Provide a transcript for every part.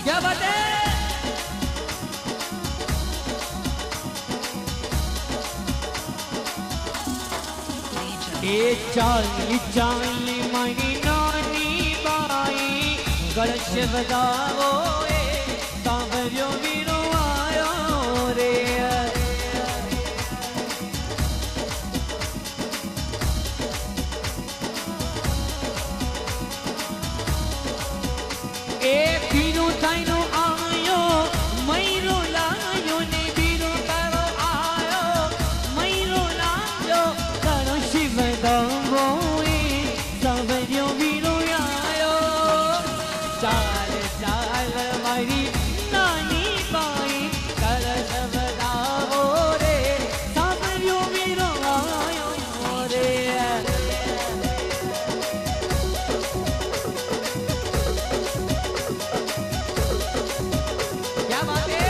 क्या बात है। ए चाली चाली मारी नानी बाई गलश बजाओ सांवरियो वीरो आयो रे। ए बीरो ताइनो आयो मैरो लायो ने बीरो तारो आयो मैरो लायो तारो शिव दावो सांवरियो वीरो आयो। चाल चाल मारी नानी बाई कलश बजाओ रे सांवरियो वीरो आयो रे। क्या बात है।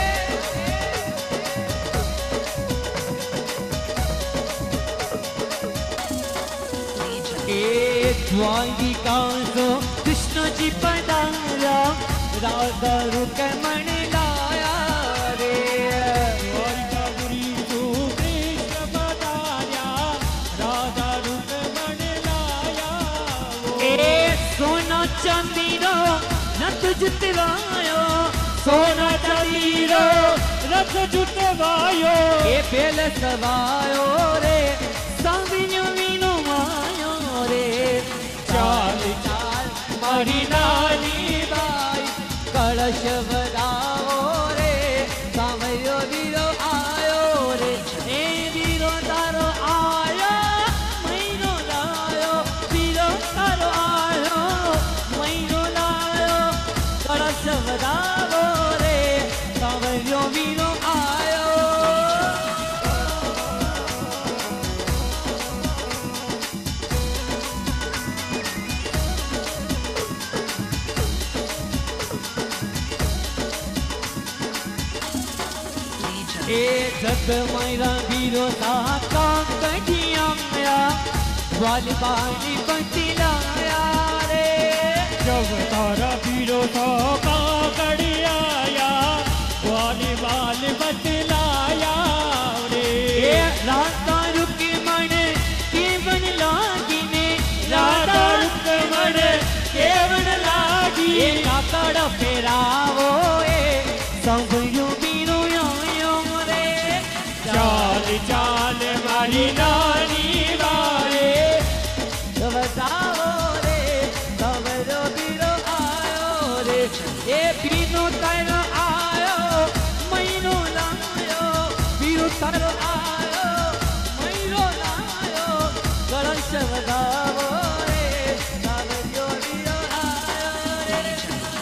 द्वारिका सो कृष्ण जी पधारा राधा रुक मन लाया रे। द्वारिकापुरी तो कृष्ण पधारा राधा रुक मन लाया। ए सोना चांदी रो रथ जुतवायो सोना चांदीरो रथ जुतवायो ए बेल सवायो रे सांवरियो वीरो आयो रे। चाल चाल मारी नानी बाई कलश बजाओ रे सांवरियो वीरो आयो रे। ए वीरो तारो आयो मैरो लायो वीरो तारो आयो मैरो लायो कलश बजाओ रे सांवरियो वीरो आयो। ए जग मैरा वीरो साका कटिया मेरा वाली बाली बतिलाया रे। जब तारा पीरो तो काकड़िया वाली बाल बतलाया रे। ए राता रुक मन केवन लागी ने राधा रुक मन केवन लागी। ए काकड़ फेरावो ए सांवरियो वीरो आयो रे। चाल चाल मारी नानी बाई बजाओ रे सांवरियो वीरो आयो रे। ए बीनो तारो आयो मैरो लायो बीरो तारो आयो मैरो लायो कलश बजाओ रे सांवरियो वीरो आयो रे।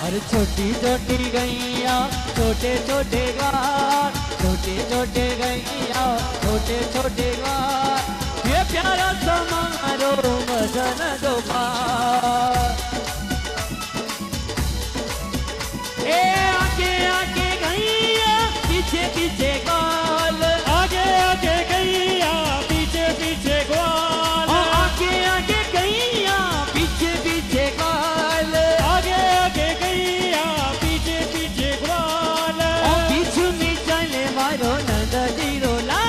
अरे छोटी छोटी गैया छोटे छोटे ग्वार छोटे छोटे गैया छोटे छोटे ग्वार ये प्यारा समारो मदन गोपाल। ए आगे आगे गैया पीछे पीछे ग्वाल आगे आगे गैया पीछे पीछे ग्वाल। आगे आगे गैया पीछे पीछे ग्वाल आगे आगे गैया पीछे पीछे ग्वाल। बीच में चले मारो नंद जी रोला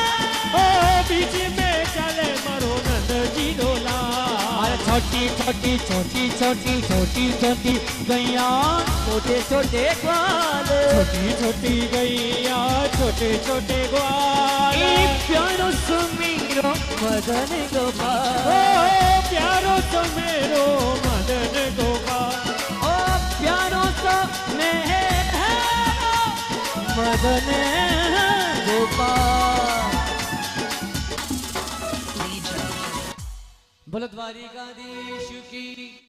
ओ बीच में चले मरो नंद जी डोला। अरे छोटी छोटी छोटी छोटी छोटी छोटी गैया छोटे छोटे ग्वाल छोटी छोटी गैया छोटे छोटे ग्वाल। ए प्यारो सुमीरो मदन गोपाल। ओ प्यारो तो मेरो मदन गोपाल। ओ प्यारो तो मेरा मदन गोपाल। बोलो द्वारिकाधीश की।